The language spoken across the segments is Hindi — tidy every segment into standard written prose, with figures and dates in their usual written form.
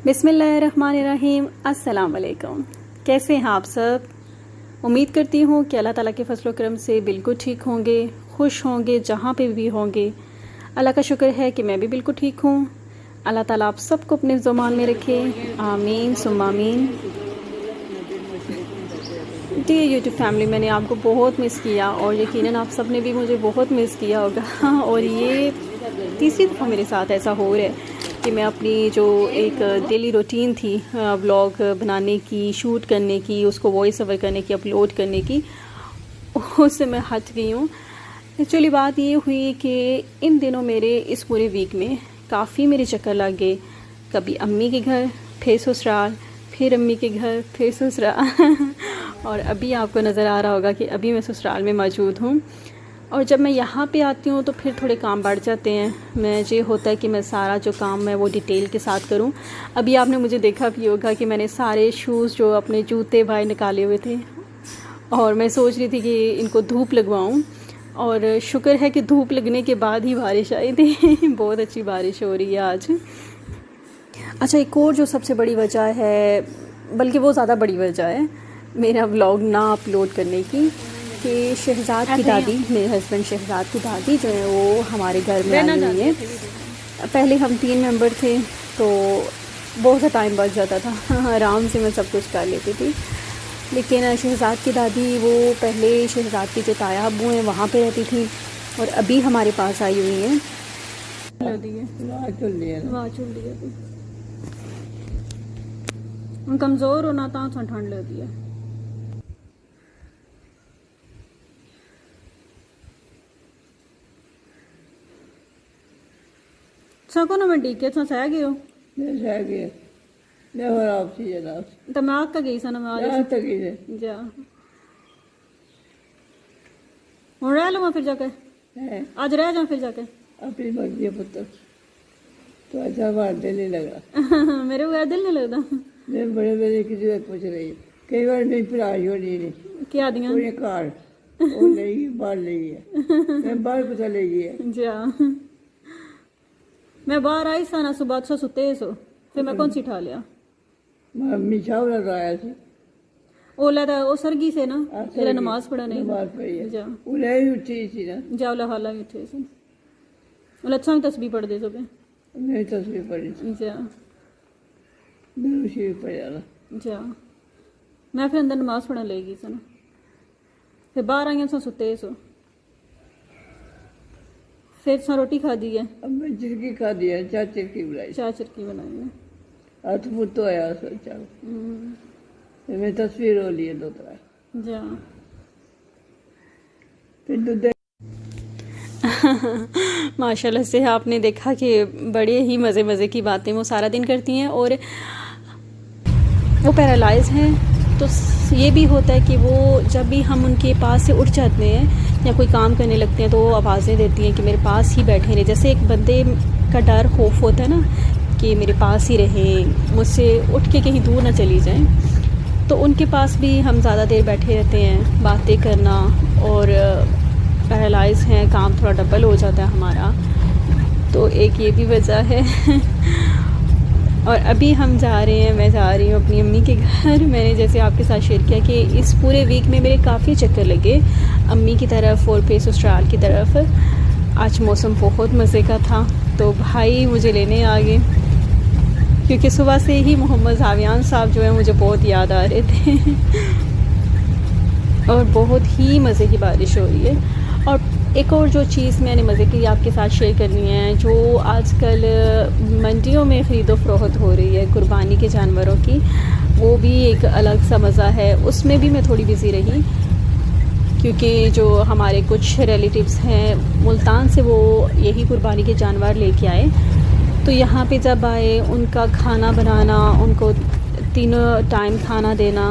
बिस्मिल्लाहिर्रहमानिर्रहीम। अस्सलाम वालेकुम। कैसे हैं आप सब? उम्मीद करती हूँ कि अल्लाह ताला के फजल करम से बिल्कुल ठीक होंगे, खुश होंगे, जहाँ पे भी होंगे। अल्लाह का शुक्र है कि मैं भी बिल्कुल ठीक हूँ। अल्लाह ताला आप सबको अपने ज़ुबान में रखे, आमीन सुम्मा आमीन। जी यूट्यूब फैमिली, मैंने आपको बहुत मिस किया और यकीनन आप सब ने भी मुझे बहुत मिस किया होगा। और ये तीसरी दफ़ा मेरे साथ ऐसा हो रहा है कि मैं अपनी जो एक डेली रूटीन थी व्लॉग बनाने की, शूट करने की, उसको वॉइस ओवर करने की, अपलोड करने की, उससे मैं हट गई हूँ। एक्चुअली बात ये हुई कि इन दिनों मेरे इस पूरे वीक में काफ़ी मेरे चक्कर लग गए। कभी अम्मी के घर, फिर ससुराल, फिर अम्मी के घर, फिर ससुराल। और अभी आपको नज़र आ रहा होगा कि अभी मैं ससुराल में मौजूद हूँ। और जब मैं यहाँ पे आती हूँ तो फिर थोड़े काम बढ़ जाते हैं। मैं ये होता है कि मैं सारा जो काम है वो डिटेल के साथ करूँ। अभी आपने मुझे देखा भी होगा कि मैंने सारे शूज़ जो अपने जूते भाई निकाले हुए थे और मैं सोच रही थी कि इनको धूप लगवाऊँ। और शुक्र है कि धूप लगने के बाद ही बारिश आई थी। बहुत अच्छी बारिश हो रही है आज। अच्छा, एक और जो सबसे बड़ी वजह है, बल्कि वो ज़्यादा बड़ी वजह है मेरा व्लॉग ना अपलोड करने की, कि शहजाद की दादी, मेरे हस्बैंड शहजाद की दादी जो है वो हमारे घर में आई हुई है। पहले हम 3 मेंबर थे तो बहुत सा टाइम बच जाता था, आराम से मैं सब कुछ कर लेती थी। लेकिन शहजाद की दादी वो पहले शहजाद की जो ताया अब्बू हैं वहाँ पे रहती थी और अभी हमारे पास आई हुई हैं। कमज़ोर होना तो ठंड लगती है। सको ना मैं डीके तो सह गए हो मैं और आपसी जनाब तो मैं आका गई सा ना मैं यहाँ तक ही है जा हूँ रह लवां फिर जाके आज रह जा फिर जाके अपनी मर्जी है पुत्र तो अच्छा बात दिल नहीं लगा। मेरे बगैर दिल नहीं लगता। मैं बड़े बड़े की जरूरत पूछ रही हूँ। कई बार मेरी पढ़ाई हो नहीं क्या दिया कोई कार वो नहीं बाहर नहीं है मैं बाहर पता ले गई जा मैं बाहर आई सा ना सुबह अच्छा सुते सो फिर मैं कौन सी ठा लिया मम्मी चावल लगाया थी ओला था वो सरगी से ना तेरा नमाज पढ़ा नहीं नमाज पढ़ी है जा उन्हें ही उठी थी ना जावला हाला भी उठे से ओला अच्छा तस्बीह पढ़ दे सुबह मेरी तस्वीर पढ़ी थी जा मेरे उसी भी पढ़ जाना जा मैं फिर अंदर नमाज पढ़ने लेगी सन फिर बाहर आई सो सुते सो फिर सा रोटी खा दी है। अब मैं चिरकी खा दिया चार चिरकी बुलाई चाय चिरकी बनाई है। हाथ मुँह तो आया सोचा मेरी तस्वीर हो ली है 2 तरह जा फिर दूध माशाल्लाह से आपने देखा कि बड़े ही मज़े मज़े की बातें वो सारा दिन करती हैं और वो पैरालाइज हैं। तो ये भी होता है कि वो जब भी हम उनके पास से उठ जाते हैं या कोई काम करने लगते हैं तो वो आवाज़ें देती हैं कि मेरे पास ही बैठे रहे। जैसे एक बंदे का डर खौफ होता है ना कि मेरे पास ही रहें, मुझसे उठ के कहीं दूर ना चली जाएं। तो उनके पास भी हम ज़्यादा देर बैठे रहते हैं, बातें करना, और पैरालाइज हैं, काम थोड़ा डबल हो जाता है हमारा। तो एक ये भी वजह है। और अभी हम जा रहे हैं, मैं जा रही हूँ अपनी अम्मी के घर। मैंने जैसे आपके साथ शेयर किया कि इस पूरे वीक में मेरे काफ़ी चक्कर लगे अम्मी की तरफ और फिर ससुराल की तरफ। आज मौसम बहुत मज़े का था तो भाई मुझे लेने आ गए क्योंकि सुबह से ही मोहम्मद जावियान साहब जो है मुझे बहुत याद आ रहे थे। और बहुत ही मज़े की बारिश हो रही है। और एक और जो चीज़ मैंने मज़े की आपके साथ शेयर करनी है, जो आजकल मंडियों में ख़रीदो फरोख्त हो रही है कुर्बानी के जानवरों की, वो भी एक अलग सा मज़ा है। उसमें भी मैं थोड़ी बिज़ी रही क्योंकि जो हमारे कुछ रिलेटिव्स हैं मुल्तान से, वो यही कुर्बानी के जानवर लेके आए। तो यहाँ पे जब आए उनका खाना बनाना, उनको 3 टाइम खाना देना,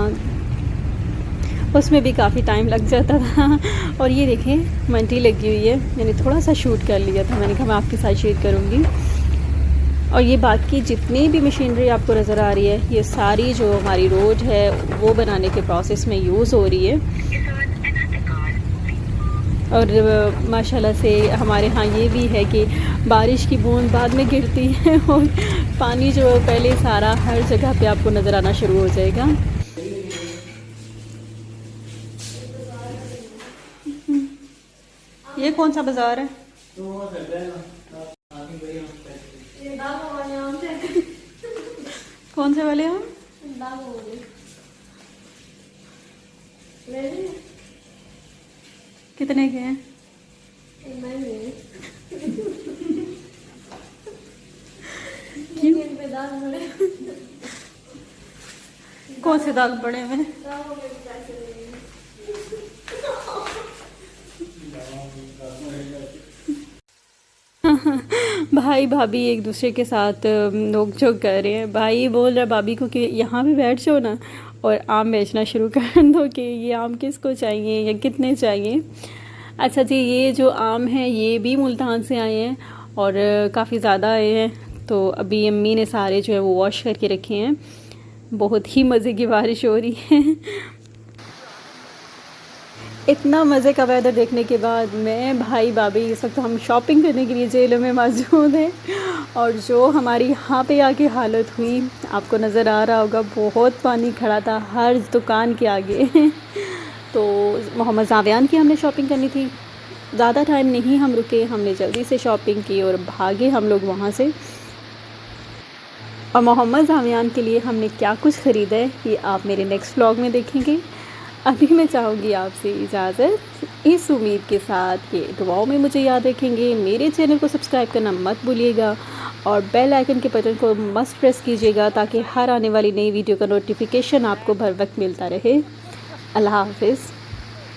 उसमें भी काफ़ी टाइम लग जाता था। और ये देखें मंडी लगी हुई है, मैंने थोड़ा सा शूट कर लिया था, मैंने कहा मैं आपके साथ शेयर करूँगी। और ये बात की जितनी भी मशीनरी आपको नज़र आ रही है, ये सारी जो हमारी रोड है वो बनाने के प्रोसेस में यूज़ हो रही है। और माशाल्लाह से हमारे यहाँ ये भी है कि बारिश की बूंद बाद में गिरती है और पानी जो पहले सारा हर जगह पे आपको नज़र आना शुरू हो जाएगा। ये कौन सा बाज़ार है? कौन से वाले आम? कितने के हैं? कौन से दाग बड़े हैं? भाई भाभी एक दूसरे के साथ नोक झोंक कर रहे हैं। भाई बोल रहा भाभी को कि यहाँ भी बैठ जाओ ना और आम बेचना शुरू कर दो कि ये आम किसको चाहिए या कितने चाहिए। अच्छा जी, ये जो आम हैं ये भी मुल्तान से आए हैं और काफ़ी ज़्यादा आए हैं। तो अभी अम्मी ने सारे जो है वो वॉश करके रखे हैं। बहुत ही मज़े की बारिश हो रही है। इतना मज़े का वेदर देखने के बाद मैं भाई भाभी इस वक्त हम शॉपिंग करने के लिए जेलों में मौजूद हैं। और जो हमारी यहाँ पे आके हालत हुई आपको नज़र आ रहा होगा, बहुत पानी खड़ा था हर दुकान के आगे। तो मोहम्मद जावियान की हमने शॉपिंग करनी थी, ज़्यादा टाइम नहीं हम रुके, हमने जल्दी से शॉपिंग की और भागे हम लोग वहाँ से। और मोहम्मद जावियान के लिए हमने क्या कुछ ख़रीदा है ये आप मेरे नेक्स्ट व्लॉग में देखेंगे। अभी मैं चाहूँगी आपसे इजाज़त इस उम्मीद के साथ कि दुआओं में मुझे याद रखेंगे। मेरे चैनल को सब्सक्राइब करना मत भूलिएगा और बेल आइकन के बटन को मस्ट प्रेस कीजिएगा ताकि हर आने वाली नई वीडियो का नोटिफिकेशन आपको बर वक्त मिलता रहे। अल्लाह हाफ़िज़।